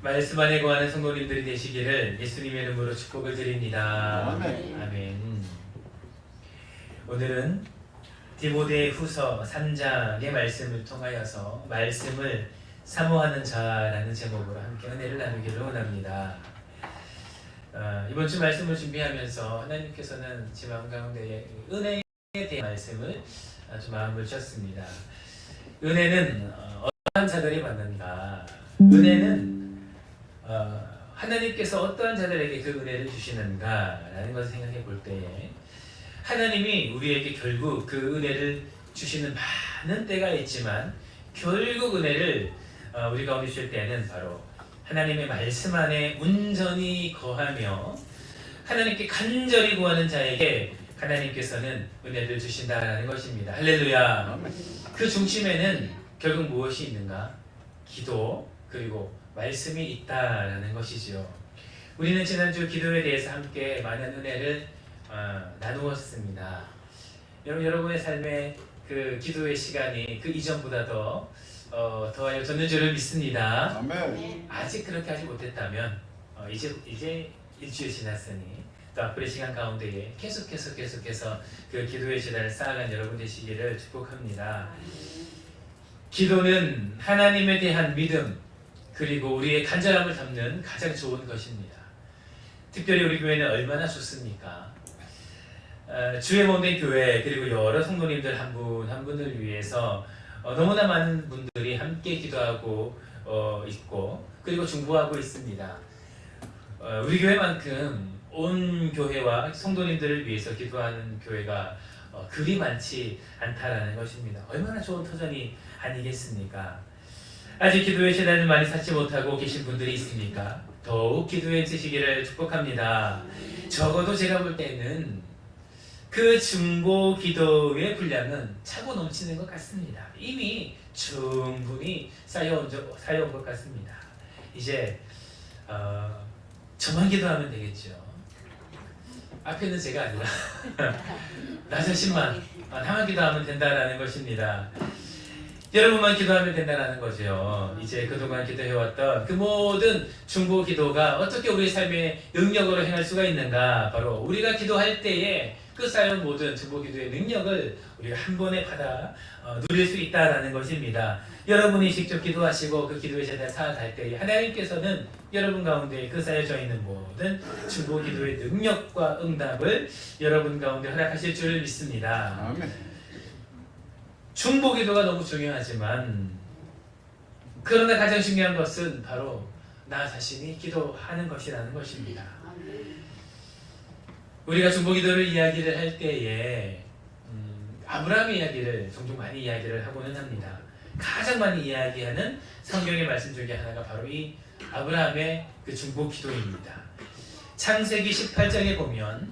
말씀 안에 거하는 성도님들이 되시기를 예수님의 이름으로 축복을 드립니다. 아멘. 아멘. 오늘은 디모데후서 3장의 말씀을 통하여서 말씀을 사모하는 자라는 제목으로 함께 은혜를 나누기를 원합니다. 이번 주 말씀을 준비하면서 하나님께서는 제 마음 가운데 은혜에 대한 말씀을 아주 마음을 주셨습니다. 은혜는 어떠한 자들이 받는가? 은혜는 하나님께서 어떠한 자들에게 그 은혜를 주시는가라는 것을 생각해 볼 때에 하나님이 우리에게 결국 그 은혜를 주시는 많은 때가 있지만 결국 은혜를 우리 가운데 주실 때는 바로 하나님의 말씀 안에 온전히 거하며 하나님께 간절히 구하는 자에게 하나님께서는 은혜를 주신다라는 것입니다. 할렐루야. 그 중심에는 결국 무엇이 있는가? 기도 그리고 말씀이 있다라는 것이지요. 우리는 지난주 기도에 대해서 함께 많은 은혜를 나누었습니다. 여러분의 삶에 그 기도의 시간이 그 이전보다 더해졌는 줄을 믿습니다. 아멘. 아직 그렇게 하지 못했다면 이제 일주일 지났으니 또 앞으로의 시간 가운데에 계속해서 그 기도의 시간을 쌓아간 여러분 되시기를 축복합니다. 기도는 하나님에 대한 믿음 그리고 우리의 간절함을 담는 가장 좋은 것입니다. 특별히 우리 교회는 얼마나 좋습니까? 주의 몸된 교회 그리고 여러 성도님들 한 분 한 분을 위해서 너무나 많은 분들이 함께 기도하고 있고 그리고 중보하고 있습니다. 우리 교회만큼 온 교회와 성도님들을 위해서 기도하는 교회가 그리 많지 않다라는 것입니다. 얼마나 좋은 터전이 아니겠습니까? 아직 기도의 시간을 많이 쌓지 못하고 계신 분들이 있습니까? 더욱 기도에 드시기를 축복합니다. 적어도 제가 볼 때는 그 중보 기도의 분량은 차고 넘치는 것 같습니다. 이미 충분히 쌓여온 것 같습니다. 이제 저만 기도하면 되겠죠. 앞에는 제가 아니라 나 자신만 나만 기도하면 된다라는 것입니다. 여러분만 기도하면 된다는 거죠. 이제 그동안 기도해왔던 그 모든 중보 기도가 어떻게 우리 삶의 능력으로 행할 수가 있는가? 바로 우리가 기도할 때에 그 쌓여온 모든 중보 기도의 능력을 우리가 한 번에 받아 누릴 수 있다는 것입니다. 여러분이 직접 기도하시고 그 기도의 제단을 쌓아갈 때에 하나님께서는 여러분 가운데 그 쌓여져 있는 모든 중보 기도의 능력과 응답을 여러분 가운데 허락하실 줄 믿습니다. 아멘. 중보 기도가 너무 중요하지만 그러나 가장 중요한 것은 바로 나 자신이 기도하는 것이라는 것입니다. 우리가 중보 기도를 이야기를 할 때에 아브라함의 이야기를 종종 많이 이야기를 하고는 합니다. 가장 많이 이야기하는 성경의 말씀 중에 하나가 바로 이 아브라함의 그 중보 기도입니다. 창세기 18장에 보면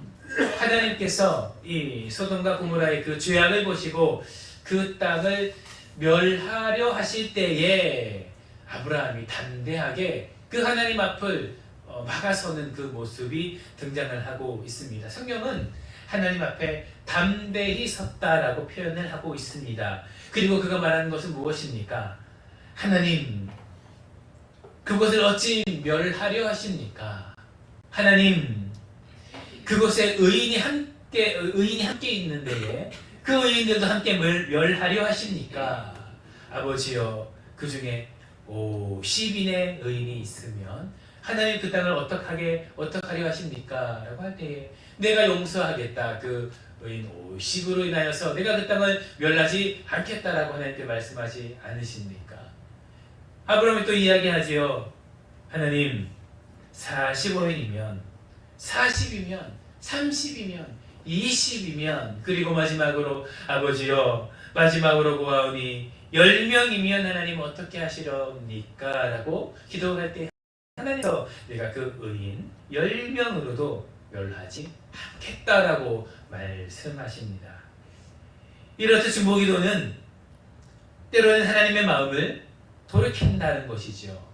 하나님께서 이 소돔과 고모라의 그 죄악을 보시고 그 땅을 멸하려 하실 때에 아브라함이 담대하게 그 하나님 앞을 막아서는 그 모습이 등장을 하고 있습니다. 성경은 하나님 앞에 담대히 섰다라고 표현을 하고 있습니다. 그리고 그가 말하는 것은 무엇입니까? 하나님, 그것을 어찌 멸하려 하십니까? 하나님, 그곳에 의인이 함께 있는 데에 그 의인들도 함께 멸하려 하십니까? 아버지여, 그 중에 50인의 의인이 있으면 하나님 그 땅을 어떡하려 하십니까? 라고 할 때에 내가 용서하겠다. 그 의인 50으로 인하여서 내가 그 땅을 멸하지 않겠다라고 하나님께 말씀하지 않으십니까? 아브라함이 또 이야기하지요. 하나님 45인이면 40이면 30이면 20이면 그리고 마지막으로 아버지여 마지막으로 구하오니 10명이면 하나님 어떻게 하시렵니까? 라고 기도할 때 하나님께서 내가 그 의인 10명으로도 멸하지 않겠다라고 말씀하십니다. 이렇듯 중보 기도는 때로는 하나님의 마음을 돌이킨다는 것이죠.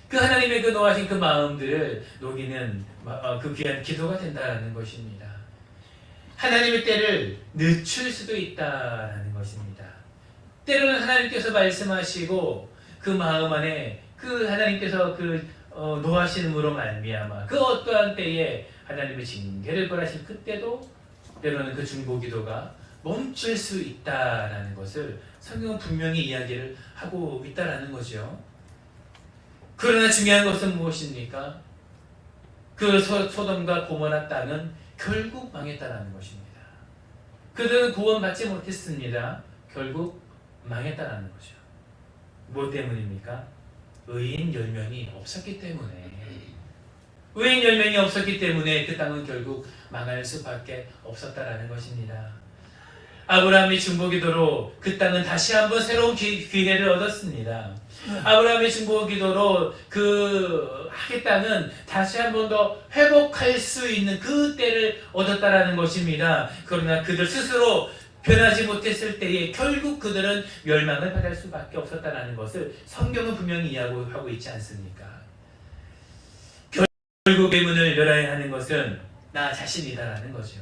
그 하나님의 그 노하신 그 마음들을 녹이는 그 귀한 기도가 된다는 것입니다. 하나님의 때를 늦출 수도 있다는 것입니다. 때로는 하나님께서 말씀하시고 그 마음 안에 그 하나님께서 노하심으로 말미암아 그 어떠한 때에 하나님의 징계를 벌하실 그때도 때로는 그 중보기도가 멈출 수 있다라는 것을 성경은 분명히 이야기를 하고 있다라는 거죠. 그러나 중요한 것은 무엇입니까? 그 소돔과 고모라 땅은 결국 망했다라는 것입니다. 그들은 구원받지 못했습니다. 결국 망했다라는 거죠. 뭐 때문입니까? 의인 10명이 없었기 때문에. 의인 10명이 없었기 때문에 그 땅은 결국 망할 수밖에 없었다라는 것입니다. 아브라함의 중보기도로 그 땅은 다시 한번 새로운 기회를 얻었습니다. 아브라함의 중보기도로 그 땅은 다시 한번 더 회복할 수 있는 그 때를 얻었다라는 것입니다. 그러나 그들 스스로 변하지 못했을 때에 결국 그들은 멸망을 받을 수밖에 없었다는 것을 성경은 분명히 이야기하고 있지 않습니까? 결국 대문을 열어야 하는 것은 나 자신이다라는 거죠.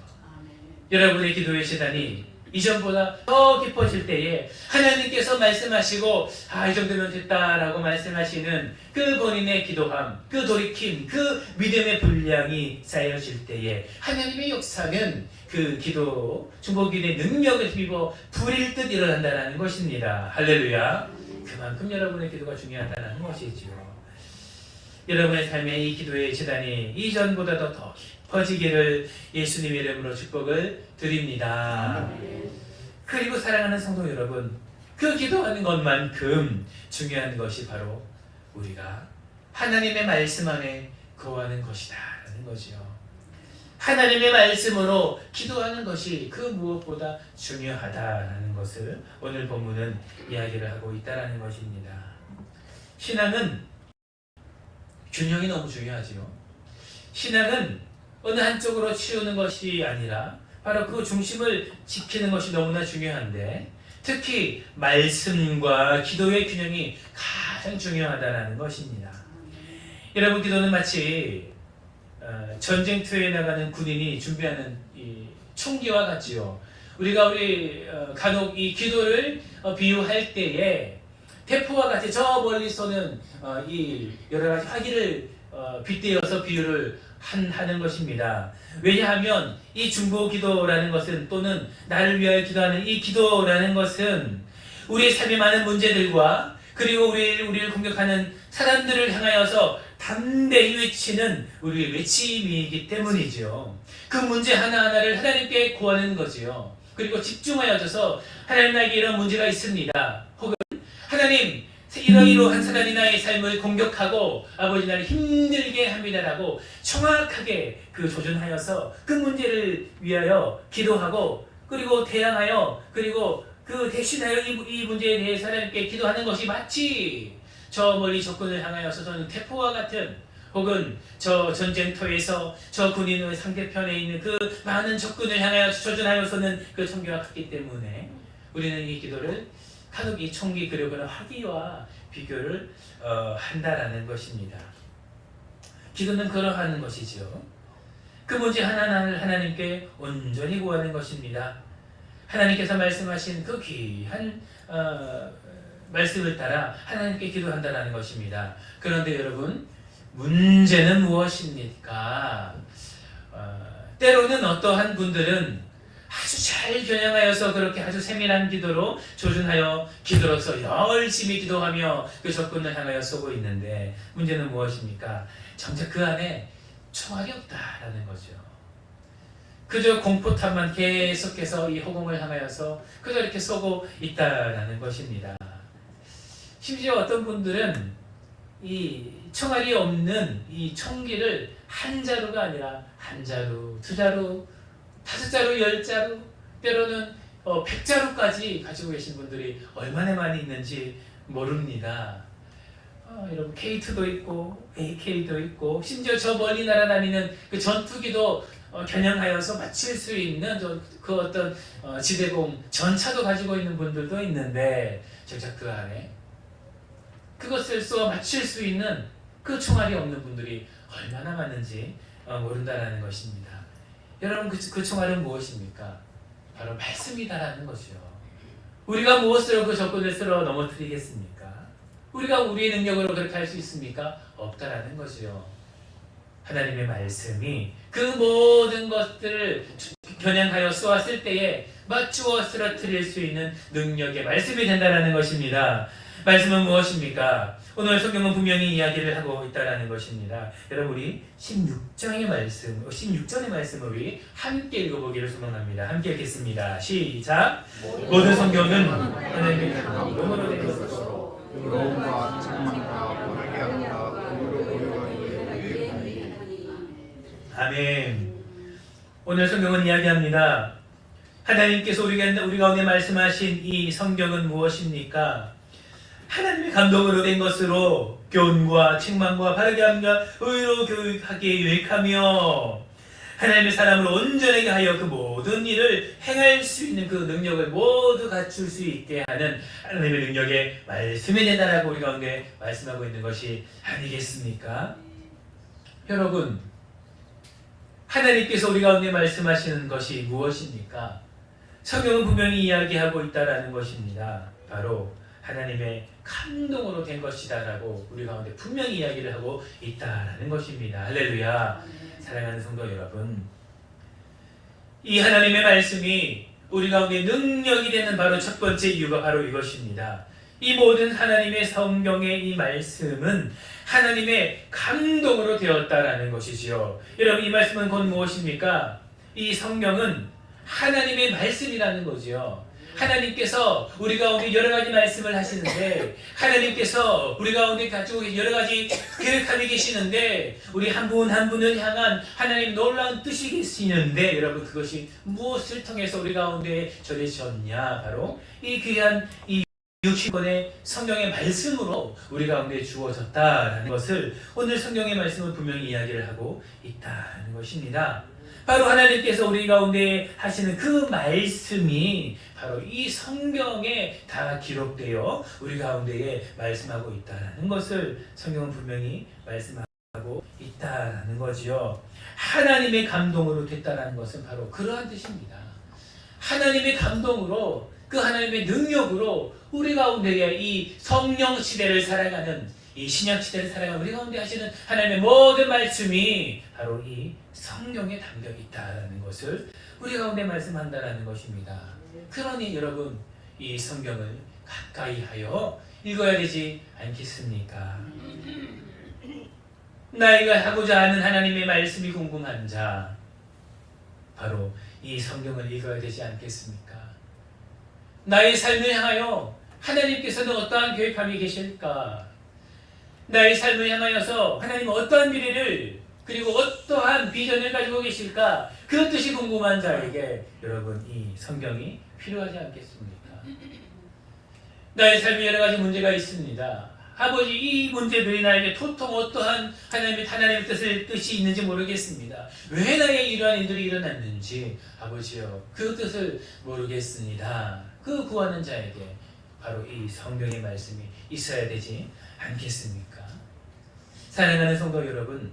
여러분의 기도의 시간이 이전보다 더 깊어질 때에 하나님께서 말씀하시고 이 정도면 됐다라고 말씀하시는 그 본인의 기도함, 그 돌이킴, 그 믿음의 분량이 쌓여질 때에 하나님의 역사는 그 기도, 중보기도의 능력을 힘입어 불일 듯 일어난다는 것입니다. 할렐루야. 그만큼 여러분의 기도가 중요하다는 것이죠. 여러분의 삶의 이 기도의 재단이 이전보다도 더 깊어지기를 예수님의 이름으로 축복을 드립니다. 그리고 사랑하는 성도 여러분, 그 기도하는 것만큼 중요한 것이 바로 우리가 하나님의 말씀 안에 거하는 것이다라는 거죠. 하나님의 말씀으로 기도하는 것이 그 무엇보다 중요하다라는 것을 오늘 본문은 이야기를 하고 있다라는 것입니다. 신앙은 균형이 너무 중요하지요. 신앙은 어느 한쪽으로 치우는 것이 아니라 바로 그 중심을 지키는 것이 너무나 중요한데 특히 말씀과 기도의 균형이 가장 중요하다는 것입니다. 여러분, 기도는 마치 전쟁터에 나가는 군인이 준비하는 이 총기와 같지요. 우리가 간혹 이 기도를 비유할 때에 대포와 같이 저 멀리서는 이 여러 가지 화기를 빗대어서 비유를 하는 것입니다. 왜냐하면 이 중보기도라는 것은 또는 나를 위하여 기도하는 이 기도라는 것은 우리의 삶의 많은 문제들과 그리고 우리를 공격하는 사람들을 향하여서 담대히 외치는 우리의 외침이기 때문이죠. 그 문제 하나하나를 하나님께 구하는 거지요. 그리고 집중하여져서 하나님 나에게 이런 문제가 있습니다. 혹은 하나님 이러이러한 사람이 나의 삶을 공격하고 아버지 나를 힘들게 합니다라고 정확하게 조준하여서 그 문제를 위하여 기도하고 그리고 대항하여 그리고 그 대신하여 이 문제에 대해서 하나님께 기도하는 것이 마치 저 멀리 적군을 향하여서 저는 대포와 같은 혹은 저 전쟁터에서 저 군인의 상대편에 있는 그 많은 적군을 향하여 조준하여서는 그 총기와 같기 때문에 우리는 이 기도를 간혹 이 총기 그리고 화기와 비교를 한다라는 것입니다. 기도는 그러한 것이죠. 그 문제 하나하나를 하나님께 온전히 구하는 것입니다. 하나님께서 말씀하신 그 귀한 말씀을 따라 하나님께 기도한다는 것입니다. 그런데 여러분, 문제는 무엇입니까? 때로는 어떠한 분들은 아주 잘 겨냥하여서 그렇게 아주 세밀한 기도로 조준하여 기도로서 열심히 기도하며 그 적군을 향하여 쏘고 있는데 문제는 무엇입니까? 정작 그 안에 총알이 없다라는 거죠. 그저 공포탄만 계속해서 이 허공을 향하여서 그저 이렇게 쏘고 있다라는 것입니다. 심지어 어떤 분들은 이 총알이 없는 이 총기를 한 자루가 아니라 한 자루, 두 자루, 5자루, 10자루, 때로는 100자루까지 가지고 계신 분들이 얼마나 많이 있는지 모릅니다. 여러분, K2도 있고 AK도 있고 심지어 저 멀리 날아다니는 그 전투기도 겨냥하여서 맞출 수 있는 그 어떤 지대공 전차도 가지고 있는 분들도 있는데 정작 그 안에 그것을 쏘아 맞출 수 있는 그 총알이 없는 분들이 얼마나 많은지 모른다는 것입니다. 여러분, 그 총알은 무엇입니까? 바로 말씀이다라는 것이요. 우리가 무엇으로 그 적군을 쓸어 넘어뜨리겠습니까? 우리가 우리의 능력으로 그렇게 할 수 있습니까? 없다라는 거지요. 하나님의 말씀이 그 모든 것들을 겨냥하여 쏘았을 때에 맞추어 쓰러뜨릴 수 있는 능력의 말씀이 된다는 것입니다. 말씀은 무엇입니까? 오늘 성경은 분명히 이야기를 하고 있다는 것입니다. 여러분 우리 16절의 말씀을 우리 함께 읽어보기를 소망합니다. 함께 읽겠습니다. 시작! 모든 성경은 하나님의 감동으로 된 것으로 의로움과 책망과 바르게 하다 의로 보여하기에 유익하니. 아멘. 오늘 성경은 이야기합니다. 하나님께서 우리 가운데 말씀하신 이 성경은 무엇입니까? 하나님의 감동으로 된 것으로 교훈과 책망과 바르게 함과 의로 교육하기에 유익하며 하나님의 사람을 온전하게 하여 그 모든 일을 행할 수 있는 그 능력을 모두 갖출 수 있게 하는 하나님의 능력의 말씀이 된다라고 우리 가운데 말씀하고 있는 것이 아니겠습니까? 여러분, 하나님께서 우리 가운데 말씀하시는 것이 무엇입니까? 성경은 분명히 이야기하고 있다라는 것입니다. 바로 하나님의 감동으로 된 것이다라고 우리 가운데 분명히 이야기를 하고 있다라는 것입니다. 할렐루야. 사랑하는 성도 여러분, 이 하나님의 말씀이 우리 가운데 능력이 되는 바로 첫 번째 이유가 바로 이것입니다. 이 모든 하나님의 성경의 이 말씀은 하나님의 감동으로 되었다라는 것이지요. 여러분 이 말씀은 곧 무엇입니까? 이 성경은 하나님의 말씀이라는 거지요. 하나님께서 우리 가운데 여러 가지 말씀을 하시는데 하나님께서 우리 가운데 가지고 여러 가지 계획함이 계시는데 우리 한 분 한 분을 향한 하나님 놀라운 뜻이 계시는데 여러분 그것이 무엇을 통해서 우리 가운데 전해졌냐? 바로 이 귀한 이 60권의 성경의 말씀으로 우리 가운데 주어졌다라는 것을 오늘 성경의 말씀은 분명히 이야기를 하고 있다는 것입니다. 바로 하나님께서 우리 가운데 하시는 그 말씀이 바로 이 성경에 다 기록되어 우리 가운데에 말씀하고 있다는 것을 성경은 분명히 말씀하고 있다는 거지요. 하나님의 감동으로 됐다는 것은 바로 그러한 뜻입니다. 하나님의 감동으로 그 하나님의 능력으로 우리 가운데에 이 성령 시대를 살아가는 이 신약 시대를 살아가는 우리 가운데 하시는 하나님의 모든 말씀이 바로 이 성경에 담겨 있다는 것을 우리 가운데 말씀한다라는 것입니다. 그러니 여러분 이 성경을 가까이 하여 읽어야 되지 않겠습니까? 나이가 하고자 하는 하나님의 말씀이 궁금한 자 바로 이 성경을 읽어야 되지 않겠습니까? 나의 삶을 향하여 하나님께서는 어떠한 계획함이 계실까? 나의 삶을 향하여서 하나님은 어떠한 미래를 그리고 어떠한 비전을 가지고 계실까? 그 뜻이 궁금한 자에게 여러분 이 성경이 필요하지 않겠습니까? 나의 삶에 여러 가지 문제가 있습니다. 아버지 이 문제들이 나에게 도통 어떠한 하나님의 뜻이 있는지 모르겠습니다. 왜 나에게 이러한 일들이 일어났는지 아버지여 그 뜻을 모르겠습니다. 그 구하는 자에게 바로 이 성경의 말씀이 있어야 되지 않겠습니까? 사랑하는 성도 여러분,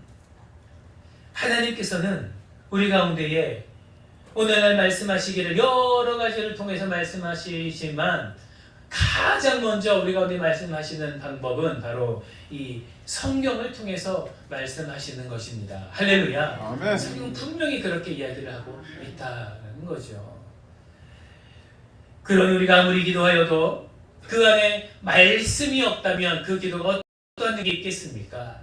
하나님께서는 우리 가운데에 오늘날 말씀하시기를 여러 가지를 통해서 말씀하시지만 가장 먼저 우리 가운데 말씀하시는 방법은 바로 이 성경을 통해서 말씀하시는 것입니다. 할렐루야. 아멘. 성경은 분명히 그렇게 이야기를 하고 있다는 거죠. 그러니 우리가 아무리 기도하여도 그 안에 말씀이 없다면 그 기도가 어떠한 게 있겠습니까?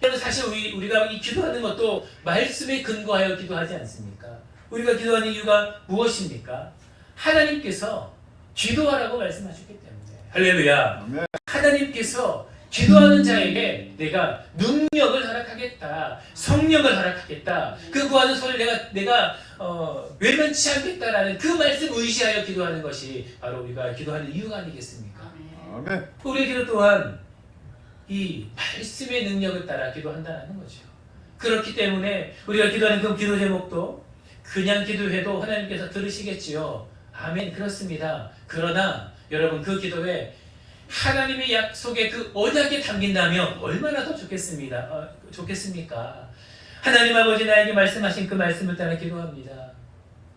여러분 사실 우리가 이 기도하는 것도 말씀에 근거하여 기도하지 않습니까? 우리가 기도하는 이유가 무엇입니까? 하나님께서 기도하라고 말씀하셨기 때문에. 할렐루야. 아멘. 하나님께서 기도하는 자에게 내가 능력을 허락하겠다, 성령을 허락하겠다, 그 구하는 소리를 내가 외면치 않겠다라는 그 말씀 의지하여 기도하는 것이 바로 우리가 기도하는 이유가 아니겠습니까? 아멘. 우리 기도 또한 이 말씀의 능력을 따라 기도한다는 거죠. 그렇기 때문에 우리가 기도하는 그 기도 제목도 그냥 기도해도 하나님께서 들으시겠지요. 아멘. 그렇습니다. 그러나 여러분 그 기도에 하나님의 약속의 그 언약에 담긴다면 얼마나 더 좋겠습니까? 하나님 아버지 나에게 말씀하신 그 말씀을 따라 기도합니다.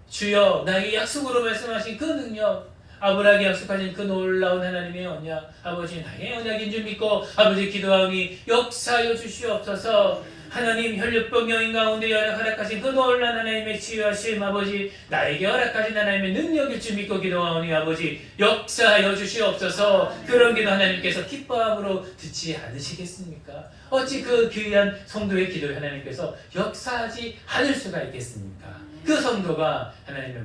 주여 나에게 약속으로 말씀하신 그 능력 아브라함에게 약속하신 그 놀라운 하나님의 언약, 아버지 나의 언약인 줄 믿고 아버지 기도하오니 역사하여 주시옵소서. 하나님 혈육병 여인 가운데 허락하신 그 놀라운 하나님의 치유하심, 아버지 나에게 허락하신 하나님의 능력일 줄 믿고 기도하오니 아버지 역사하여 주시옵소서. 그런 기도 하나님께서 기뻐함으로 듣지 않으시겠습니까? 어찌 그 귀한 성도의 기도에 하나님께서 역사하지 않을 수가 있겠습니까? 그 성도가 하나님의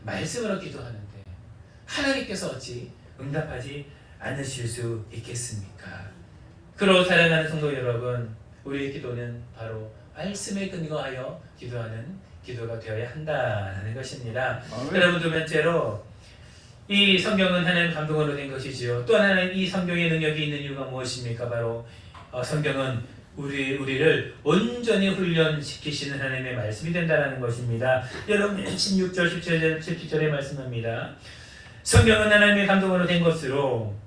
말씀으로 기도하는데 하나님께서 어찌 응답하지 않으실 수 있겠습니까? 그러고 사랑하는 성도 여러분, 우리의 기도는 바로 말씀에 근거하여 기도하는 기도가 되어야 한다는 것입니다. 여러분, 두 번째로 이 성경은 하나님 감동으로 된 것이지요. 또 하나는 이 성경의 능력이 있는 이유가 무엇입니까? 바로 성경은 우리를 온전히 훈련시키시는 하나님의 말씀이 된다는 것입니다. 여러분 16절 17절에 말씀합니다. 성경은 하나님의 감동으로 된 것으로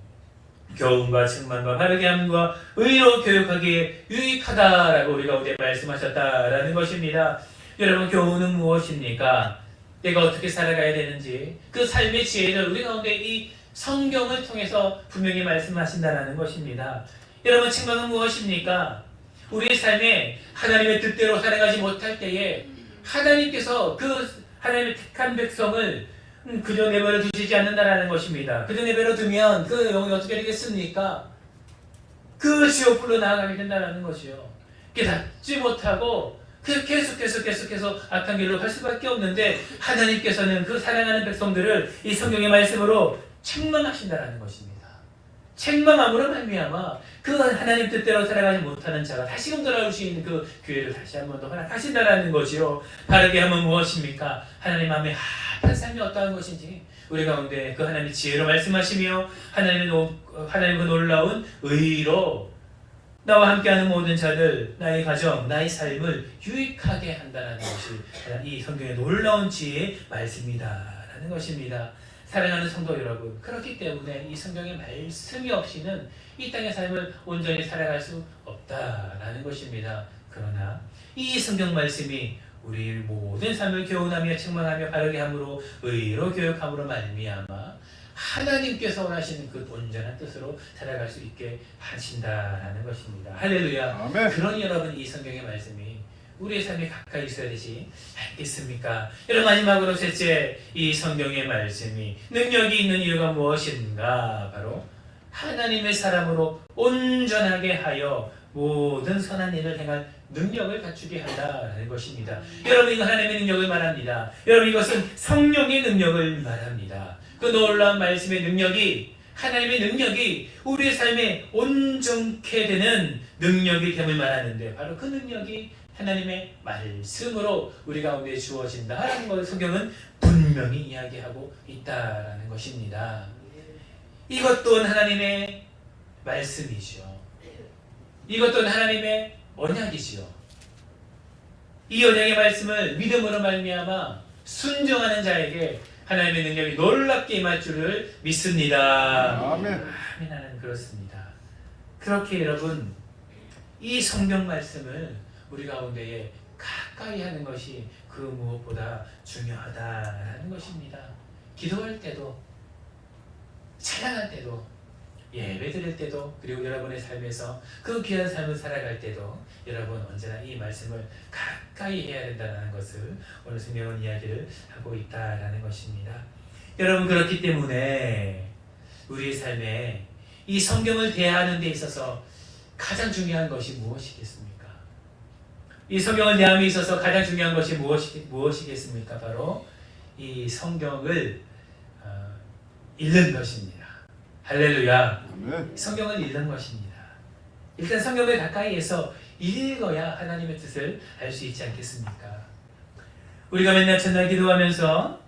교훈과 책망과 바르게 함과 의로 교육하기에 유익하다라고 우리 가운데 말씀하셨다라는 것입니다. 여러분, 교훈은 무엇입니까? 내가 어떻게 살아가야 되는지 그 삶의 지혜를 우리 가운데 이 성경을 통해서 분명히 말씀하신다는 것입니다. 여러분, 책망은 무엇입니까? 우리의 삶에 하나님의 뜻대로 살아가지 못할 때에 하나님께서 그 하나님의 택한 백성을 그저 내버려 두시지 않는다는 것입니다. 그저 내버려 두면 그 영혼이 어떻게 되겠습니까? 그 지옥불로 나아가게 된다는 것이요. 깨닫지 못하고 계속해서 악한 길로 갈 수밖에 없는데 하나님께서는 그 사랑하는 백성들을 이 성경의 말씀으로 책망하신다는 것입니다. 책망함으로 말미암아 그 하나님 뜻대로 살아가지 못하는 자가 다시금 돌아올 수 있는 그 기회를 다시 한 번 더 허락하신다는 것이요. 바르게 하면 무엇입니까? 하나님 마음에 합한 삶이 어떠한 것인지 우리 가운데 그 하나님의 지혜로 말씀하시며 하나님의 그 놀라운 의로 나와 함께하는 모든 자들, 나의 가정, 나의 삶을 유익하게 한다는 것이 이 성경의 놀라운 지혜의 말씀이다라는 것입니다. 사랑하는 성도 여러분, 그렇기 때문에 이 성경의 말씀이 없이는 이 땅의 삶을 온전히 살아갈 수 없다라는 것입니다. 그러나 이 성경 말씀이 우리 모든 삶을 교훈하며 책망하며 바르게 함으로 의로 교육함으로 말미암아 하나님께서 원하시는 그 온전한 뜻으로 살아갈 수 있게 하신다라는 것입니다. 할렐루야. 아멘. 그러니 여러분, 이 성경의 말씀이 우리의 삶에 가까이 있어야 되지 않겠습니까? 여러분, 마지막으로 셋째, 이 성경의 말씀이 능력이 있는 이유가 무엇인가? 바로 하나님의 사람으로 온전하게 하여 모든 선한 일을 행할 능력을 갖추게 한다는 것입니다. 여러분, 이거 하나님의 능력을 말합니다. 여러분, 이것은 성령의 능력을 말합니다. 그 놀라운 말씀의 능력이, 하나님의 능력이 우리의 삶에 온전케 되는 능력이 됨을 말하는데 바로 그 능력이 하나님의 말씀으로 우리 가운데 주어진다라는 것을 성경은 분명히 이야기하고 있다라는 것입니다. 이것 또한 하나님의 말씀이죠. 이것 또한 하나님의 언약이지요. 이 언약의 말씀을 믿음으로 말미암아 순종하는 자에게 하나님의 능력이 놀랍게 임할 줄을 믿습니다. 아멘. 아멘. 나는 그렇습니다. 그렇게 여러분, 이 성경 말씀을 우리 가운데에 가까이 하는 것이 그 무엇보다 중요하다라는 것입니다. 기도할 때도, 찬양할 때도, 예배 드릴 때도, 그리고 여러분의 삶에서 그 귀한 삶을 살아갈 때도 여러분 언제나 이 말씀을 가까이 해야 된다는 것을 오늘 성경은 이야기를 하고 있다라는 것입니다. 여러분, 그렇기 때문에 우리의 삶에 이 성경을 대하는 데 있어서 가장 중요한 것이 무엇이겠습니까? 이 성경을 대함에 있어서 가장 중요한 것이 무엇이겠습니까? 바로 이 성경을 읽는 것입니다. 할렐루야. 아멘. 성경을 읽는 것입니다. 일단 성경을 가까이에서 읽어야 하나님의 뜻을 알 수 있지 않겠습니까? 우리가 맨날 첫날 기도하면서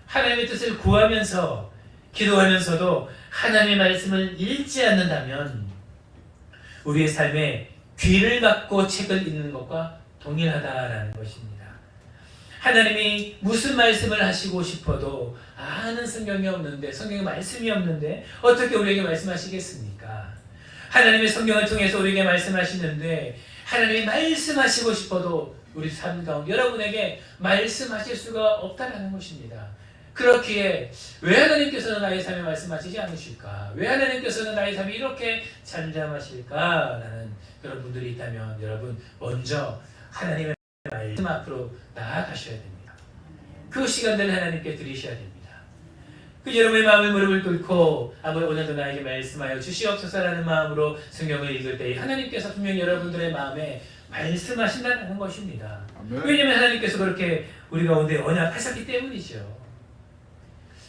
하나님의 뜻을 구하면서 기도하면서도 하나님의 말씀을 읽지 않는다면 우리의 삶에 귀를 막고 책을 읽는 것과 동일하다라는 것입니다. 하나님이 무슨 말씀을 하시고 싶어도 아는 성경이 없는데, 성경의 말씀이 없는데 어떻게 우리에게 말씀하시겠습니까? 하나님의 성경을 통해서 우리에게 말씀하시는데 하나님이 말씀하시고 싶어도 우리 삶 가운데 여러분에게 말씀하실 수가 없다라는 것입니다. 그렇기에 왜 하나님께서는 나의 삶에 말씀하시지 않으실까? 왜 하나님께서는 나의 삶이 이렇게 잠잠하실까? 라는 그런 분들이 있다면 여러분 먼저 하나님의 말씀 앞으로 나아가셔야 됩니다. 그 시간들을 하나님께 드리셔야 됩니다. 그 여러분의 마음을 무릎을 꿇고 아버지 오늘도 나에게 말씀하여 주시옵소서라는 마음으로 성경을 읽을 때 하나님께서 분명히 여러분들의 마음에 말씀하신다는 것입니다. 아멘. 왜냐하면 하나님께서 그렇게 우리 가운데 언약하셨기 때문이죠.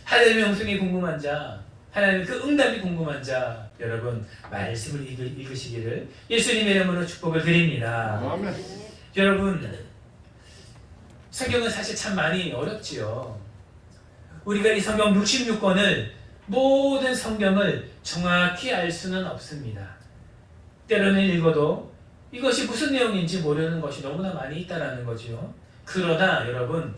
하나님의 음성이 궁금한 자, 하나님의 그 응답이 궁금한 자, 여러분 말씀을 읽으시기를 예수님의 이름으로 축복을 드립니다. 아멘. 여러분 성경은 사실 참 많이 어렵지요. 우리가 이 성경 66권을 모든 성경을 정확히 알 수는 없습니다. 때로는 읽어도 이것이 무슨 내용인지 모르는 것이 너무나 많이 있다는 거죠. 그러나 여러분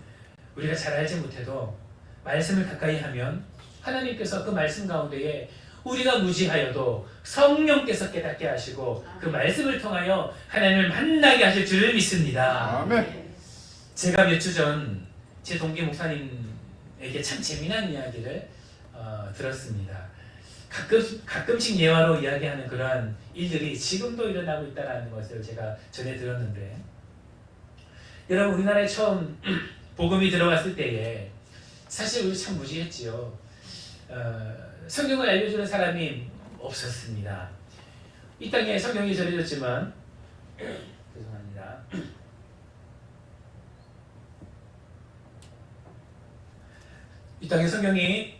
우리가 잘 알지 못해도 말씀을 가까이 하면 하나님께서 그 말씀 가운데에 우리가 무지하여도 성령께서 깨닫게 하시고 그 말씀을 통하여 하나님을 만나게 하실 줄을 믿습니다. 아멘. 제가 몇 주 전 제 동기 목사님에게 참 재미난 이야기를 들었습니다. 가끔씩 예화로 이야기하는 그러한 일들이 지금도 일어나고 있다는 것을 제가 전해 들었는데, 여러분 우리나라에 처음 복음이 들어왔을 때에 사실 우리 참 무지했지요. 성경을 알려주는 사람이 없었습니다. 이 땅에 성경이 전해졌지만 죄송합니다. 이 땅에 성경이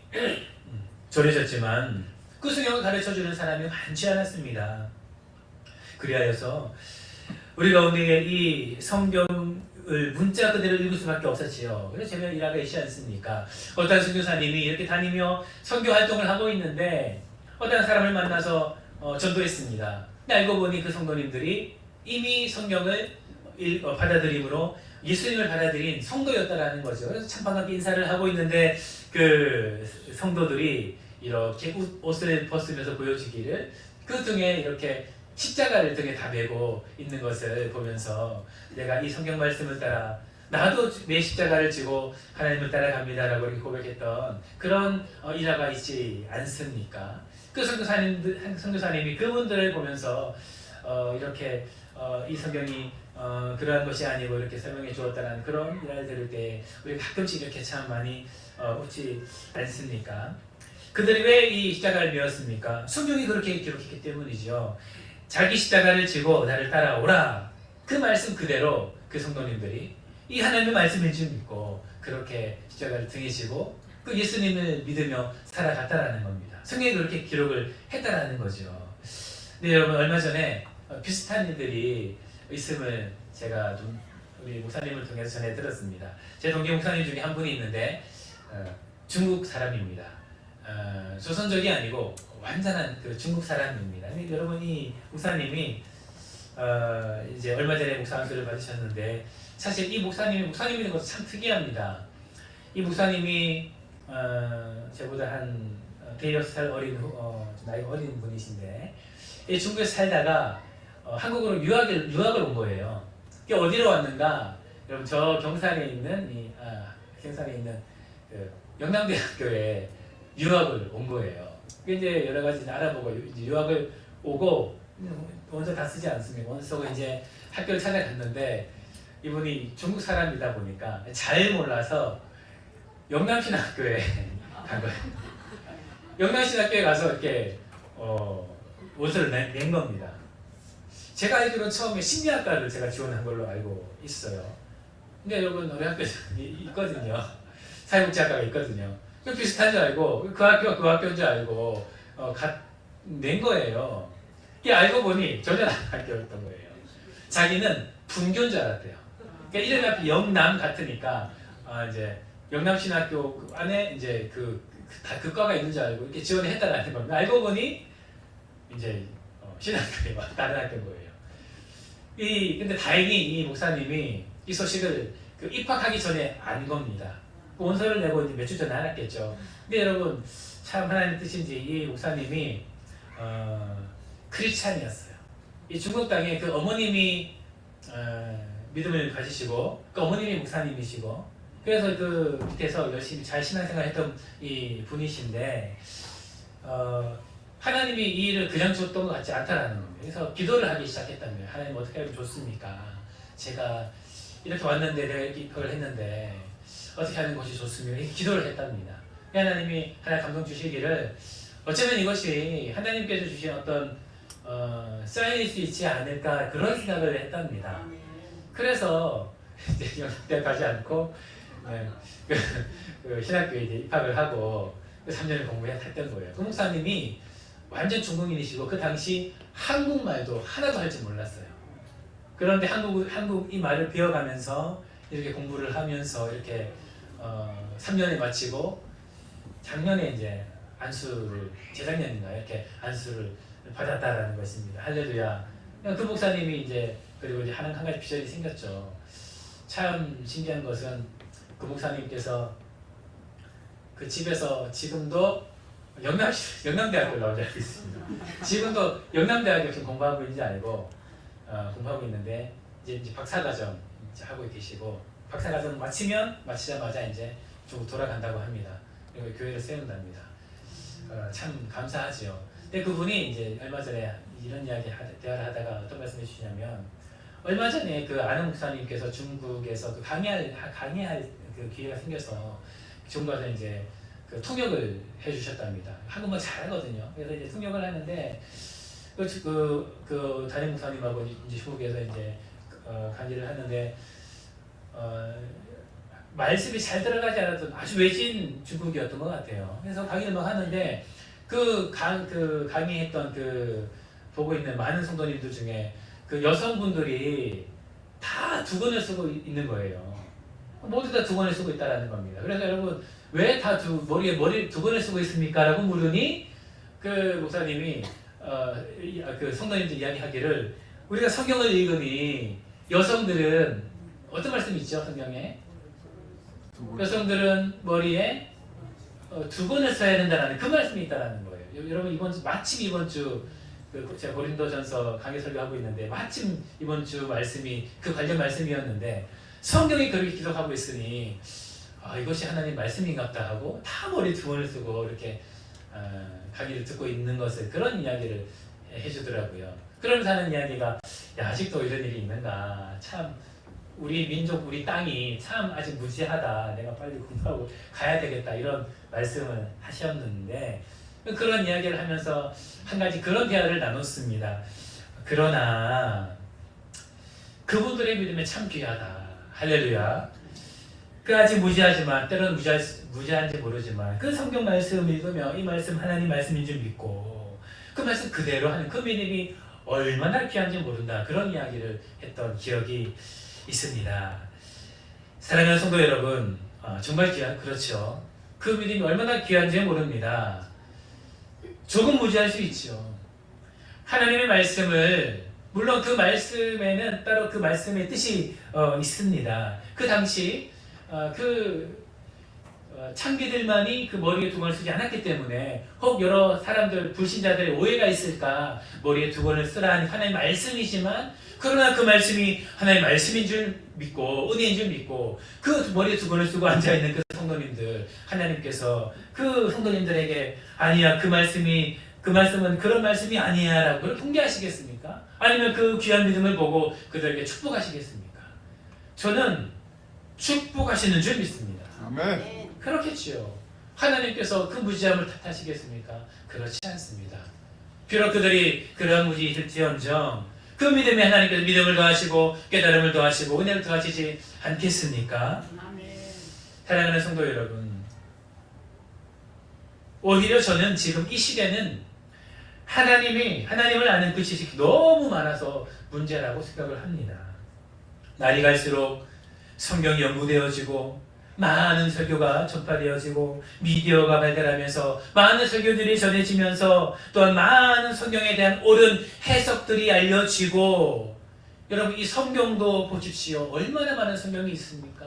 전해졌지만 그 성경을 가르쳐주는 사람이 많지 않았습니다. 그리하여서 우리 가운데 이 성경을 문자 그대로 읽을 수밖에 없었지요. 그래서 제가 일화가 있지 않습니까? 어떤 선교사님이 이렇게 다니며 선교 활동을 하고 있는데 어떤 사람을 만나서 전도했습니다. 근데 알고 보니 그 성도님들이 이미 성경을 받아들임으로 예수님을 받아들인 성도였다라는 거죠. 그래서 참 반갑게 인사를 하고 있는데 그 성도들이 이렇게 옷을 벗으면서 보여주기를 그 등에 이렇게 십자가를 등에 다 메고 있는 것을 보면서 내가 이 성경 말씀을 따라 나도 내 십자가를 지고 하나님을 따라갑니다라고 이렇게 고백했던 그런 일화가 있지 않습니까? 그 선교사님이 그분들을 보면서 이렇게 이 성경이 그러한 것이 아니고 이렇게 설명해 주었다는 그런 일화를 들을 때 우리 가끔씩 이렇게 참 많이 웃지 않습니까? 그들이 왜 이 십자가를 메었습니까? 성경이 그렇게 기록했기 때문이죠. 자기 십자가를 지고 나를 따라오라. 그 말씀 그대로 그 성도님들이 이 하나님의 말씀인 줄 믿고 그렇게 십자가를 등에 지고 그 예수님을 믿으며 살아갔다라는 겁니다. 성경이 그렇게 기록을 했다라는 거죠. 네, 여러분 얼마 전에 비슷한 일들이 있음을 제가 우리 목사님을 통해서 전해 들었습니다. 제 동기 목사님 중에 한 분이 있는데 중국 사람입니다. 조선족이 아니고 완전한 그 중국 사람입니다. 여러분 이 목사님이 이제 얼마 전에 목사 안수를 받으셨는데 사실 이 목사님이 것도 참 특이합니다. 이 목사님이 저보다 한 대여섯 살 어린 나이가 어린 분이신데 이 중국에 살다가 한국으로 유학을 온 거예요. 이게 어디로 왔는가? 여러분 저 경산에 있는 그 영남대학교에 유학을 온 거예요. 이제 여러 가지 알아보고 이제 유학을 오고 원서 다 쓰지 않습니까? 원서 쓰고 이제 학교를 찾아갔는데 이분이 중국 사람이다 보니까 잘 몰라서 영남신학교에 간 거예요. 영남신학교에 가서 이렇게 원서를 낸 겁니다. 제가 알기로는 처음에 심리학과를 제가 지원한 걸로 알고 있어요. 근데 여러분 우리 학교에 있거든요. 사회복지학과가 있거든요. 비슷한 줄 알고 그 학교가 그 학교인 줄 알고 낸 거예요. 이게 알고 보니 전혀 다른 학교였던 거예요. 자기는 분교인 줄 알았대요. 그러니까 이름이 앞에 영남 같으니까 이제 영남신학교 안에 이제 다 그 과가 있는 줄 알고 이렇게 지원을 했다라는 겁니다. 알고 보니 이제 신학교에 다른 학교인 거예요. 근데 다행히 이 목사님이 이 소식을 입학하기 전에 안 겁니다. 원서를 내고 이제 몇 주 전에 알았겠죠. 근데 여러분 참 하나님의 뜻인지 이 목사님이 크리스찬이었어요. 이 중국 땅에 그 어머님이 믿음을 가지시고 그 어머님이 목사님이시고 그래서 그 밑에서 열심히 잘 신앙생활 했던 이 분이신데 하나님이 이 일을 그냥 줬던 것 같지 않다라는 겁니다. 그래서 기도를 하기 시작했다는 거예요. 하나님 어떻게 하면 좋습니까? 제가 이렇게 왔는데 내가 이렇게 입학을 했는데 어떻게 하는 것이 좋습니까? 이렇게 기도를 했답니다. 하나님이 하나 감동 주시기를 어쩌면 이것이 하나님께서 주신 어떤 사인일 수 있지 않을까 그런 생각을 했답니다. 그래서 이제 영대 가지 않고 그 신학교에 이제 입학을 하고 3년을 공부했던 거예요. 그 목사님이 완전 중국인이시고 그 당시 한국말도 하나도 할 줄 몰랐어요. 그런데 한국 이 말을 배워가면서 이렇게 공부를 하면서 이렇게 3년을 마치고 작년에 이제 안수를 재작년인가 이렇게 안수를 받았다라는 것입니다. 할렐루야. 그 목사님이 이제 그리고 이제 한 가지 비전이 생겼죠. 참 신기한 것은 그 목사님께서 그 집에서 지금도 영남대학교를 나온 줄 알고 있습니다. 지금도 영남대학교 지금 공부하고 있는지 알고 공부하고 있는데 이제 박사과정 이제 하고 계시고 박사과정 마치자마자 이제 중국 돌아간다고 합니다. 그리고 교회를 세운답니다. 참 감사하죠. 근데 그분이 이제 얼마 전에 이런 이야기 대화를 하다가 어떤 말씀해 주시냐면 얼마 전에 그 아는 목사님께서 중국에서 그 강의할 그 기회가 생겨서 중국에서 이제 그 통역을 해주셨답니다. 한국말 잘하거든요. 그래서 이제 통역을 하는데 그 다른 목사님하고 이제 중국에서 이제 강의를 하는데 말씀이 잘 들어가지 않았던 아주 외진 중국이었던 것 같아요. 그래서 강의를 막 하는데 그 강의했던 그 보고 있는 많은 성도님들 중에 그 여성분들이 다 두건을 쓰고 있는 거예요. 모두 다 두건을 쓰고 있다라는 겁니다. 그래서 여러분 왜 다 머리 두건을 쓰고 있습니까? 라고 물으니 그 목사님이 그 성도님들 이야기하기를 우리가 성경을 읽으니 여성들은 어떤 말씀이 있죠? 성경에 여성들은 머리에 두건을 써야 된다는 그 말씀이 있다라는 거예요. 여러분 마침 이번 주 제가 고린도전서 강의 설교하고 있는데 마침 이번 주 말씀이 그 관련 말씀이었는데 성경이 그렇게 기록하고 있으니 이것이 하나님 말씀인갑다 하고 다 머리 두건을 쓰고 이렇게 강의를 듣고 있는 것을 그런 이야기를 해주더라고요. 그러면서 하는 이야기가 아직도 이런 일이 있는가 참 우리 민족 우리 땅이 참 아직 무지하다 내가 빨리 공부하고 가야 되겠다 이런 말씀을 하셨는데 그런 이야기를 하면서 한 가지 그런 대화를 나눴습니다. 그러나 그분들의 믿음이 참 귀하다. 할렐루야. 그 아직 무지하지만 때로는 무지한지 모르지만 그 성경 말씀을 읽으며 이 말씀 하나님 말씀인 줄 믿고 그 말씀 그대로 하는 그 믿음이 얼마나 귀한지 모른다. 그런 이야기를 했던 기억이 있습니다. 사랑하는 성도 여러분 정말 귀한 그렇죠. 그 믿음이 얼마나 귀한지 모릅니다. 조금 무지할 수 있죠. 하나님의 말씀을 물론 그 말씀에는 따로 그 말씀의 뜻이 있습니다. 그 당시 창기들만이 그 머리에 두건을 쓰지 않았기 때문에 혹 여러 사람들 불신자들의 오해가 있을까 머리에 두건을 쓰라는 하나님의 말씀이지만 그러나 그 말씀이 하나님의 말씀인 줄 믿고 은혜인 줄 믿고 그 머리에 두건을 쓰고 앉아있는 그 성도님들 하나님께서 그 성도님들에게 아니야 그 말씀은 그런 말씀이 아니야 라고 그걸 통계하시겠습니까? 아니면 그 귀한 믿음을 보고 그들에게 축복하시겠습니까? 저는 축복하시는 줄 믿습니다. 아멘. 그렇겠지요. 하나님께서 그 무지함을 탓하시겠습니까? 그렇지 않습니다. 비록 그들이 그런 무지일지언정 그 믿음에 하나님께서 믿음을 더하시고 깨달음을 더하시고 은혜를 더하시지 않겠습니까? 사랑하는 성도 여러분, 오히려 저는 지금 이 시대는 하나님을 아는 그 지식이 너무 많아서 문제라고 생각을 합니다. 날이 갈수록 성경이 연구되어지고 많은 설교가 전파되어지고 미디어가 발달하면서 많은 설교들이 전해지면서 또한 많은 성경에 대한 옳은 해석들이 알려지고 여러분 이 성경도 보십시오. 얼마나 많은 성경이 있습니까?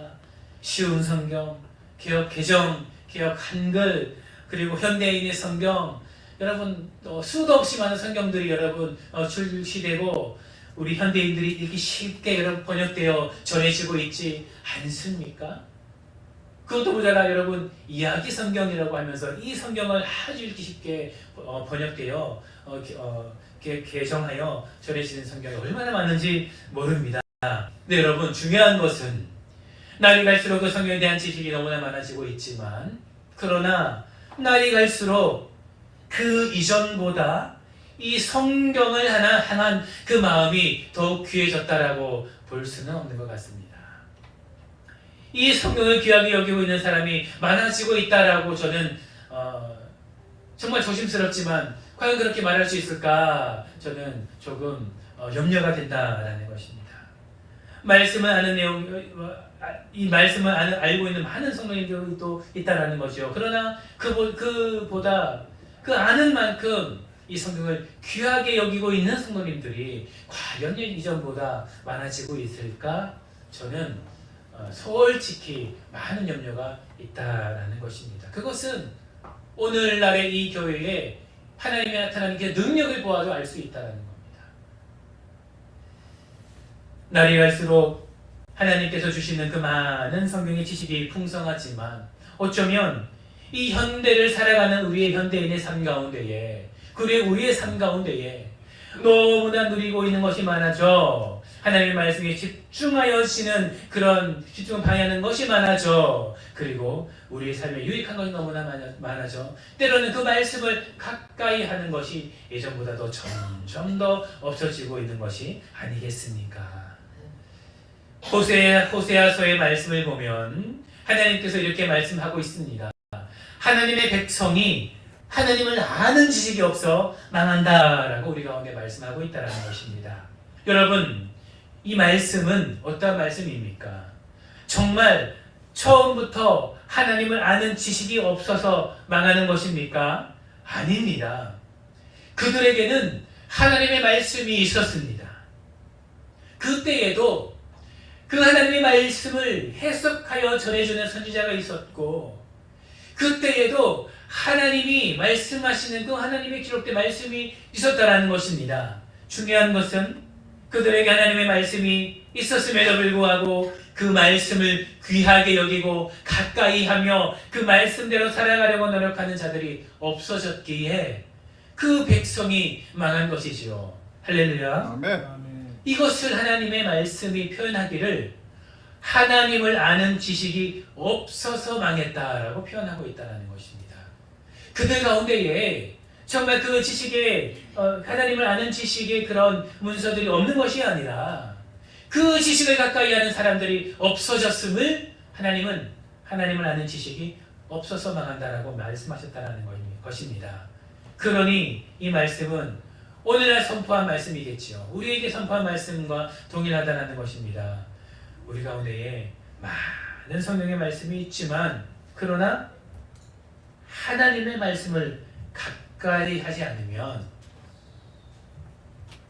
쉬운 성경, 개역 개정, 개역 한글 그리고 현대인의 성경 여러분 수도 없이 많은 성경들이 여러분 출시되고 우리 현대인들이 읽기 쉽게 여러분 번역되어 전해지고 있지 않습니까? 그것도 모자라 여러분 이야기 성경이라고 하면서 이 성경을 아주 읽기 쉽게 번역되어 개정하여 전해지는 성경이 얼마나 많은지 모릅니다. 근데 여러분 중요한 것은 날이 갈수록 그 성경에 대한 지식이 너무나 많아지고 있지만 그러나 날이 갈수록 그 이전보다 이 성경을 향한 그 마음이 더욱 귀해졌다라고 볼 수는 없는 것 같습니다. 이 성경을 귀하게 여기고 있는 사람이 많아지고 있다라고 저는 정말 조심스럽지만 과연 그렇게 말할 수 있을까 저는 조금 염려가 된다라는 것입니다. 말씀을 아는 이 말씀을 알고 있는 많은 성도님들이 또 있다라는 거죠. 그러나 그보다 그 아는 만큼 이 성경을 귀하게 여기고 있는 성도님들이 과연 이전보다 많아지고 있을까? 저는 솔직히 많은 염려가 있다라는 것입니다. 그것은 오늘날의 이 교회에 하나님이 나타나는 그 능력을 보아도 알 수 있다는 겁니다. 날이 갈수록 하나님께서 주시는 그 많은 성경의 지식이 풍성하지만 어쩌면 이 현대를 살아가는 우리의 현대인의 삶 가운데에 그리고 우리의 삶 가운데에 너무나 누리고 있는 것이 많아져. 하나님의 말씀에 집중하여지는 그런 집중을 방해하는 것이 많아져. 그리고 우리의 삶에 유익한 것이 너무나 많아져. 때로는 그 말씀을 가까이 하는 것이 예전보다도 점점 더 없어지고 있는 것이 아니겠습니까? 호세아서의 말씀을 보면 하나님께서 이렇게 말씀하고 있습니다. 하나님의 백성이 하나님을 아는 지식이 없어 망한다라고 우리 가운데 말씀하고 있다는 것입니다. 여러분, 이 말씀은 어떤 말씀입니까? 정말 처음부터 하나님을 아는 지식이 없어서 망하는 것입니까? 아닙니다. 그들에게는 하나님의 말씀이 있었습니다. 그때에도 그 하나님의 말씀을 해석하여 전해주는 선지자가 있었고 그때에도 하나님이 말씀하시는 그 하나님의 기록된 말씀이 있었다라는 것입니다. 중요한 것은 그들에게 하나님의 말씀이 있었음에도 불구하고 그 말씀을 귀하게 여기고 가까이 하며 그 말씀대로 살아가려고 노력하는 자들이 없어졌기에 그 백성이 망한 것이지요. 할렐루야. 아멘. 이것을 하나님의 말씀이 표현하기를 하나님을 아는 지식이 없어서 망했다라고 표현하고 있다는 것입니다. 그들 가운데에 정말 그 지식에 하나님을 아는 지식의 그런 문서들이 없는 것이 아니라 그 지식을 가까이 하는 사람들이 없어졌음을 하나님을 아는 지식이 없어서 망한다라고 말씀하셨다는 것입니다. 그러니 이 말씀은 오늘날 선포한 말씀이겠지요. 우리에게 선포한 말씀과 동일하다는 것입니다. 우리 가운데에 많은 성경의 말씀이 있지만 그러나 하나님의 말씀을 가까이 하지 않으면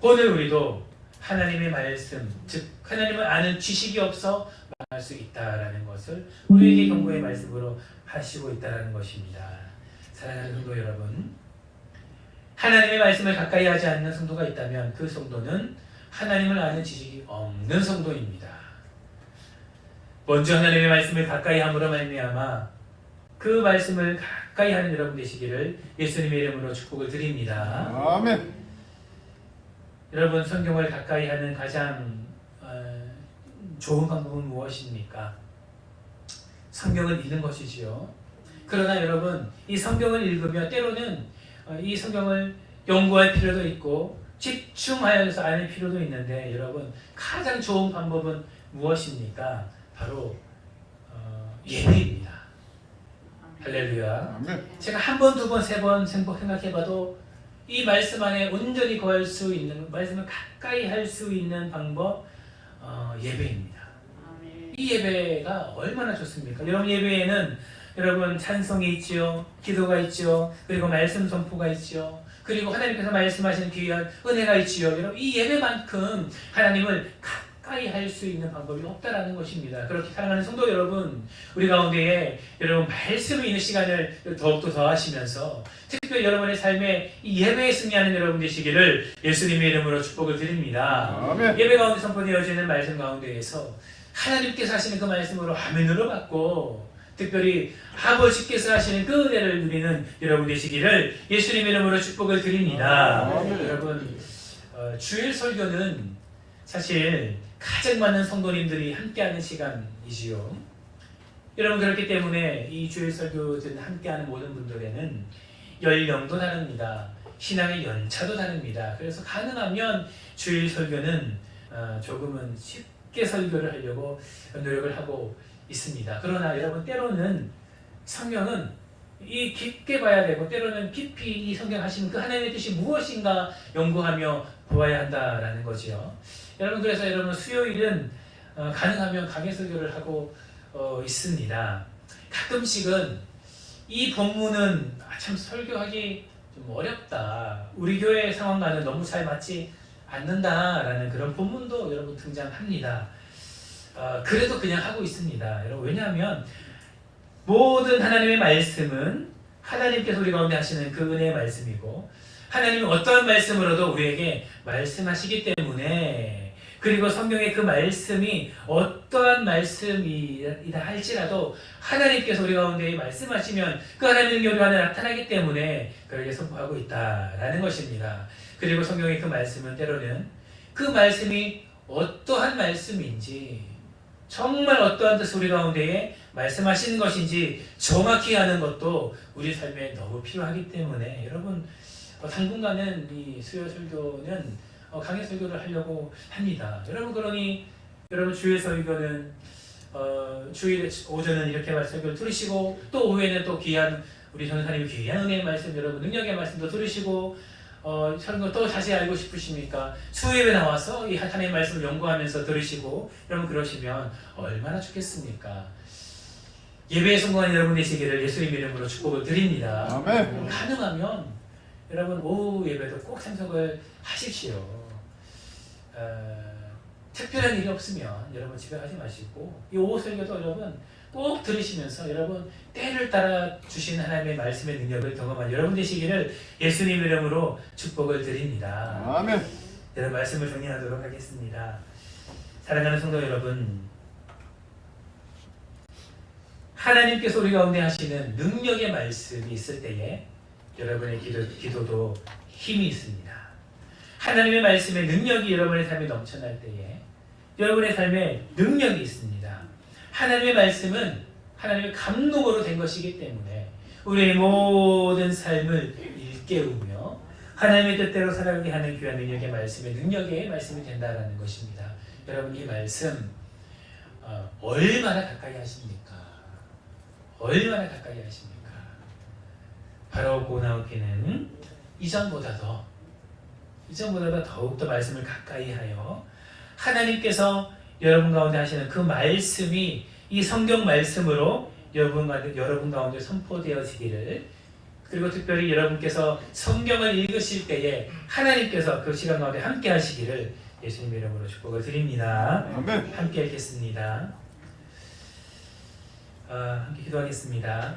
오늘 우리도 하나님의 말씀, 즉 하나님을 아는 지식이 없어 망할 수 있다라는 것을 우리에게 경고의 말씀으로 하시고 있다는 것입니다. 사랑하는 성도 여러분, 하나님의 말씀을 가까이 하지 않는 성도가 있다면 그 성도는 하나님을 아는 지식이 없는 성도입니다. 먼저 하나님의 말씀을 가까이 함으로 말미암아 그 말씀을 가까이 하는 여러분 되시기를 예수님의 이름으로 축복을 드립니다. 아멘. 여러분, 성경을 가까이 하는 가장 좋은 방법은 무엇입니까? 성경을 읽는 것이지요. 그러나 여러분, 이 성경을 읽으며 때로는 이 성경을 연구할 필요도 있고 집중하여서 아는 필요도 있는데 여러분, 가장 좋은 방법은 무엇입니까? 바로 예배입니다. 할렐루야. 아멘. 제가 한 번, 두 번, 세 번 생각해봐도 이 말씀 안에 온전히 거할 수 있는, 말씀을 가까이 할 수 있는 방법, 예배입니다. 이 예배가 얼마나 좋습니까? 여러분, 예배에는 여러분 찬송이 있죠, 기도가 있죠, 그리고 말씀 선포가 있죠, 그리고 하나님께서 말씀하시는 귀한 은혜가 있지요. 여러분, 이 예배만큼 하나님을 가까이 할 수 있는 방법이 없다라는 것입니다. 그렇게 사랑하는 성도 여러분, 우리 가운데에 여러분 말씀이 있는 시간을 더욱더 더하시면서 특별히 여러분의 삶에 이 예배에 승리하는 여러분 되시기를 예수님의 이름으로 축복을 드립니다. 아멘. 예배 가운데 선포되어지는 말씀 가운데에서 하나님께서 하시는 그 말씀으로 아멘으로 받고 특별히 아버지께서 하시는 그 은혜를 누리는 여러분 되시기를 예수님 이름으로 축복을 드립니다. 여러분 주일 설교는 사실 가장 많은 성도님들이 함께하는 시간이지요. 여러분 그렇기 때문에 이 주일 설교든 함께하는 모든 분들에는 연령도 다릅니다. 신앙의 연차도 다릅니다. 그래서 가능하면 주일 설교는 조금은 쉽게 설교를 하려고 노력을 하고 있습니다. 그러나 여러분 때로는 성경은 이 깊게 봐야 되고 때로는 깊이 이 성경 하시는 그 하나님의 뜻이 무엇인가 연구하며 보아야 한다라는 거죠. 여러분 그래서 여러분 수요일은 가능하면 강해 설교를 하고 있습니다. 가끔씩은 이 본문은 참 설교하기 좀 어렵다. 우리 교회 상황과는 너무 잘 맞지 않는다라는 그런 본문도 여러분 등장합니다. 그래도 그냥 하고 있습니다. 여러분 왜냐하면 모든 하나님의 말씀은 하나님께서 우리 가운데 하시는 그 은혜의 말씀이고 하나님은 어떠한 말씀으로도 우리에게 말씀하시기 때문에 그리고 성경의 그 말씀이 어떠한 말씀이다 할지라도 하나님께서 우리 가운데 말씀하시면 그 하나님의 능력이 안에 나타나기 때문에 그에게 선포하고 있다라는 것입니다. 그리고 성경의 그 말씀은 때로는 그 말씀이 어떠한 말씀인지 정말 어떠한 뜻을 우리 가운데에 말씀하시는 것인지 정확히 아는 것도 우리 삶에 너무 필요하기 때문에 여러분 당분간은 이 수요 설교는 강의 설교를 하려고 합니다. 여러분 그러니 여러분 주일 설교는 주일 오전은 이렇게 설교를 들으시고 또 오후에는 또 귀한 우리 전사님의 귀한 은혜의 말씀 여러분 능력의 말씀도 들으시고 설교 또 자세히 알고 싶으십니까? 수요일에 나와서 이 하나님의 말씀을 연구하면서 들으시고 여러분 그러시면 얼마나 좋겠습니까? 예배에 성공한 여러분 되시기를 예수님 이름으로 축복을 드립니다. 아멘. 가능하면 여러분 오후 예배도 꼭 참석을 하십시오. 특별한 일이 없으면 여러분 집에 가지 마시고 이 오후 설교도 여러분 꼭 들으시면서 여러분 때를 따라 주신 하나님의 말씀의 능력을 경험한 여러분 되시기를 예수님 이름으로 축복을 드립니다. 아멘. 여러분 말씀을 정리하도록 하겠습니다. 사랑하는 성도 여러분, 하나님께서 우리 가운데 하시는 능력의 말씀이 있을 때에 여러분의 기도도 힘이 있습니다. 하나님의 말씀의 능력이 여러분의 삶에 넘쳐날 때에 여러분의 삶에 능력이 있습니다. 하나님의 말씀은 하나님의 감동으로 된 것이기 때문에 우리의 모든 삶을 일깨우며 하나님의 뜻대로 살아가게 하는 귀한 능력의 말씀의 능력의 말씀이 된다라는 것입니다. 여러분 이 말씀 얼마나 가까이 하십니까? 얼마나 가까이 하십니까? 바로 고나오키는 이전보다도 더욱더 말씀을 가까이 하여 하나님께서 여러분 가운데 하시는 그 말씀이 이 성경 말씀으로 여러분 가운데 선포되어지기를 그리고 특별히 여러분께서 성경을 읽으실 때에 하나님께서 그 시간 가운데 함께 하시기를 예수님 이름으로 축복을 드립니다. 아멘. 함께 읽겠습니다. 함께 기도하겠습니다.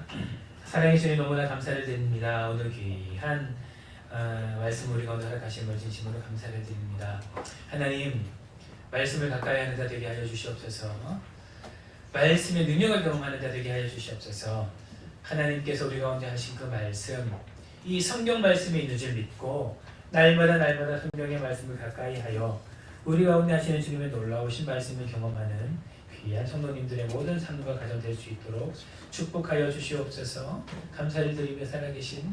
사랑해 주님 너무나 감사를 드립니다. 오늘 귀한 말씀 우리 가운데 허락하신 걸 진심으로 감사를 드립니다. 하나님 말씀을 가까이 하는 자 되게 하여 주시옵소서. 말씀의 능력을 경험하는 자 되게 하여 주시옵소서. 하나님께서 우리 가운데 하신 그 말씀 이 성경 말씀에 있는 줄 믿고 날마다 성경의 말씀을 가까이 하여 우리 가운데 하시는 주님의 놀라우신 말씀을 경험하는 귀한 성도님들의 모든 삶과 가정 될 수 있도록 축복하여 주시옵소서. 감사를 드리며 살아계신